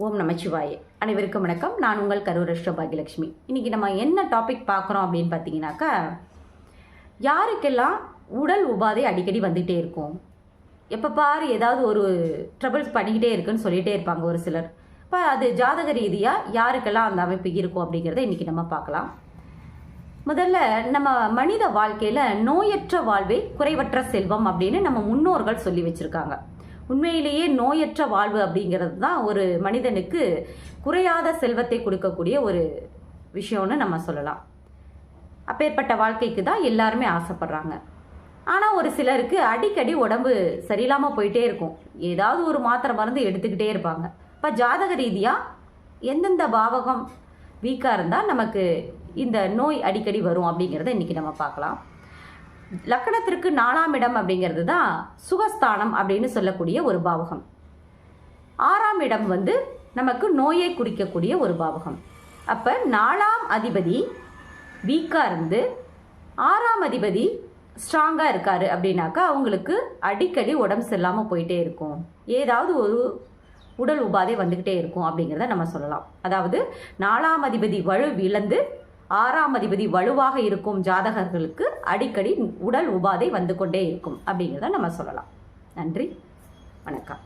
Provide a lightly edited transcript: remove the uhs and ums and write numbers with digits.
ஓம் நமச்சிவாய. அனைவருக்கும் வணக்கம். நான் உங்கள் கரூர் பாகியலட்சுமி. இன்றைக்கி நம்ம என்ன டாபிக் பார்க்குறோம் அப்படின்னு பார்த்தீங்கன்னாக்கா, யாருக்கெல்லாம் உடல் உபாதை அடிக்கடி வந்துகிட்டே இருக்கும், எப்போ பாரு ஏதாவது ஒரு ட்ரபிள்ஸ் பண்ணிக்கிட்டே இருக்குன்னு சொல்லிகிட்டே இருப்பாங்க ஒரு சிலர். இப்போ அது ஜாதக ரீதியாக யாருக்கெல்லாம் அந்த அமைப்பு இருக்கும் அப்படிங்கிறத இன்றைக்கி நம்ம பார்க்கலாம். முதல்ல நம்ம மனித வாழ்க்கையில் நோயற்ற வாழ்வே குறைவற்ற செல்வம் அப்படின்னு நம்ம முன்னோர்கள் சொல்லி வச்சுருக்காங்க. உண்மையிலேயே நோயற்ற வாழ்வு அப்படிங்கிறது தான் ஒரு மனிதனுக்கு குறையாத செல்வத்தை கொடுக்கக்கூடிய ஒரு விஷயம்னு நம்ம சொல்லலாம். அப்பேற்பட்ட வாழ்க்கைக்கு தான் எல்லாருமே ஆசைப்படுறாங்க. ஆனால் ஒரு சிலருக்கு அடிக்கடி உடம்பு சரியில்லாமல் போயிட்டே இருக்கும். ஏதாவது ஒரு மாத்திரை மருந்து எடுத்துக்கிட்டே இருப்பாங்க. இப்போ ஜாதக ரீதியாக எந்தெந்த பாவகம் வீக்காக இருந்தால் நமக்கு இந்த நோய் அடிக்கடி வரும் அப்படிங்கிறத இன்றைக்கி நம்ம பார்க்கலாம். லக்கணத்திற்கு 4ஆம் இடம் அப்படிங்கிறது தான் சுகஸ்தானம் அப்படின்னு சொல்லக்கூடிய ஒரு பாவகம். 6ஆம் இடம் நமக்கு நோயை குறிக்கக்கூடிய ஒரு பாவகம். அப்போ 4ஆம் அதிபதி வீக்காக இருந்து 6ஆம் அதிபதி ஸ்ட்ராங்காக இருக்காரு அப்படின்னாக்கா அவங்களுக்கு அடிக்கடி உடம்பு சரியில்லாமல் போயிட்டே இருக்கும், ஏதாவது ஒரு உடல் உபாதை வந்துக்கிட்டே இருக்கும் அப்படிங்கிறத நம்ம சொல்லலாம். அதாவது 4ஆம் அதிபதி வலு இழந்து 6ஆம் அதிபதி வலுவாக இருக்கும் ஜாதகர்களுக்கு அடிக்கடி உடல் உபாதை வந்து கொண்டே இருக்கும் அப்படிங்கிறத நம்ம சொல்லலாம். நன்றி, வணக்கம்.